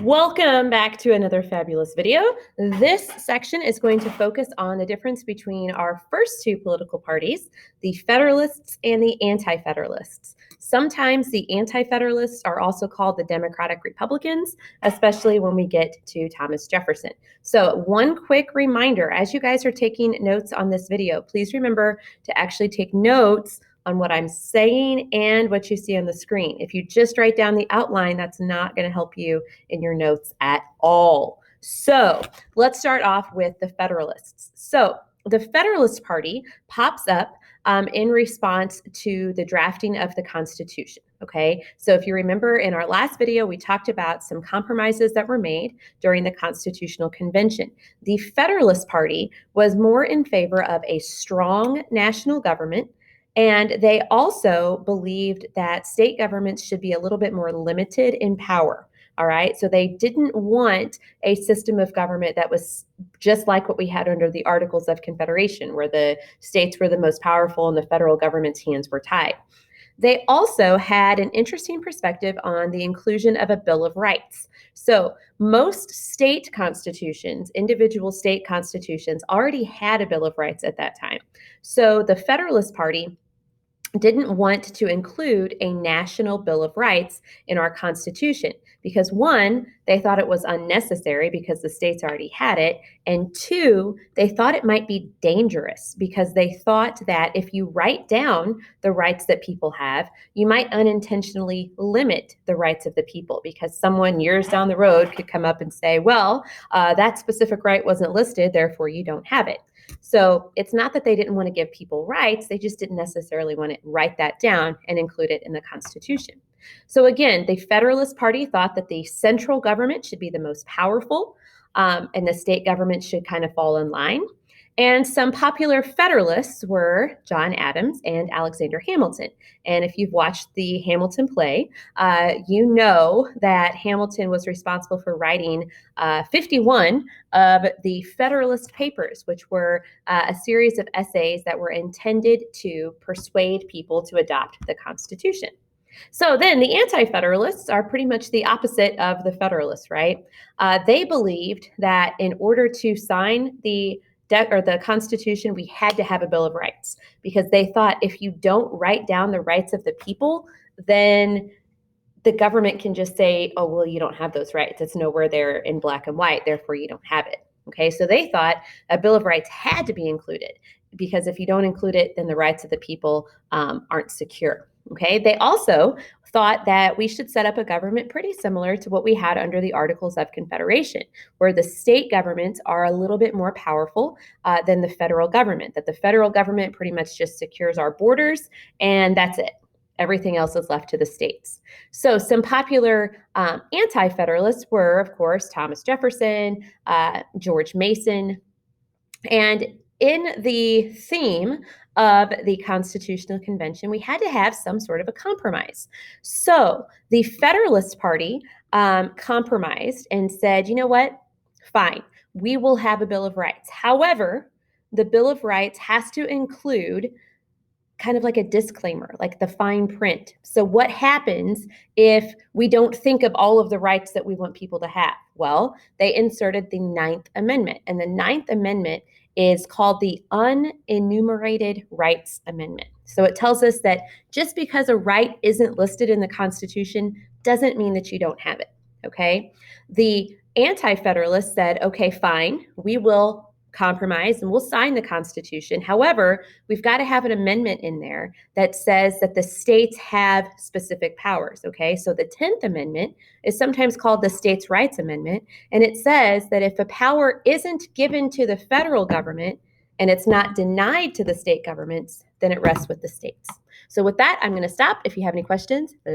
Welcome back to another fabulous video. This section is going to focus on the difference between our first two political parties, the Federalists and the Anti-Federalists. Sometimes the Anti-Federalists are also called the Democratic Republicans, especially when we get to Thomas Jefferson. So one quick reminder, as you guys are taking notes on this video, please remember to actually take notes on what I'm saying and what you see on the screen. If you just write down the outline, that's not going to help you in your notes at all. So let's start off with the Federalists. So the Federalist Party pops up in response to the drafting of the Constitution. Okay, so if you remember in our last video, we talked about some compromises that were made during the Constitutional Convention. The Federalist Party was more in favor of a strong national government, and they also believed that state governments should be a little bit more limited in power. All right. So they didn't want a system of government that was just like what we had under the Articles of Confederation, where the states were the most powerful and the federal government's hands were tied. They also had an interesting perspective on the inclusion of a Bill of Rights. So most state constitutions, individual state constitutions, already had a Bill of Rights at that time. So the Federalist Party didn't want to include a national Bill of Rights in our Constitution because, one, they thought it was unnecessary because the states already had it, and two, they thought it might be dangerous because they thought that if you write down the rights that people have, you might unintentionally limit the rights of the people because someone years down the road could come up and say, well, that specific right wasn't listed, therefore you don't have it. So it's not that they didn't want to give people rights, they just didn't necessarily want to write that down and include it in the Constitution. So again, the Federalist Party thought that the central government should be the most powerful, and the state government should kind of fall in line. And some popular Federalists were John Adams and Alexander Hamilton. And if you've watched the Hamilton play, you know that Hamilton was responsible for writing 51 of the Federalist Papers, which were a series of essays that were intended to persuade people to adopt the Constitution. So then the Anti-Federalists are pretty much the opposite of the Federalists, right? They believed that in order to sign the Constitution, we had to have a Bill of Rights because they thought if you don't write down the rights of the people, then the government can just say, oh, well, you don't have those rights. It's nowhere there in black and white, therefore you don't have it. Okay, so they thought a Bill of Rights had to be included because if you don't include it, then the rights of the people aren't secure. Okay, they also thought that we should set up a government pretty similar to what we had under the Articles of Confederation, where the state governments are a little bit more powerful than the federal government, that the federal government pretty much just secures our borders and that's it. Everything else is left to the states. So some popular anti-federalists were, of course, Thomas Jefferson, George Mason, and in the theme of the Constitutional Convention, we had to have some sort of a compromise. So the Federalist Party compromised and said, you know what? Fine, we will have a Bill of Rights. However, the Bill of Rights has to include kind of like a disclaimer, like the fine print. So what happens if we don't think of all of the rights that we want people to have? Well, they inserted the Ninth Amendment, and the Ninth Amendment is called the Unenumerated Rights Amendment. So it tells us that just because a right isn't listed in the Constitution doesn't mean that you don't have it, okay? The Anti-Federalists said, okay, fine, we will compromise and we'll sign the Constitution. However, we've got to have an amendment in there that says that the states have specific powers, okay? So the 10th Amendment is sometimes called the States' Rights Amendment, and it says that if a power isn't given to the federal government and it's not denied to the state governments, then it rests with the states. So with that, I'm going to stop. If you have any questions, let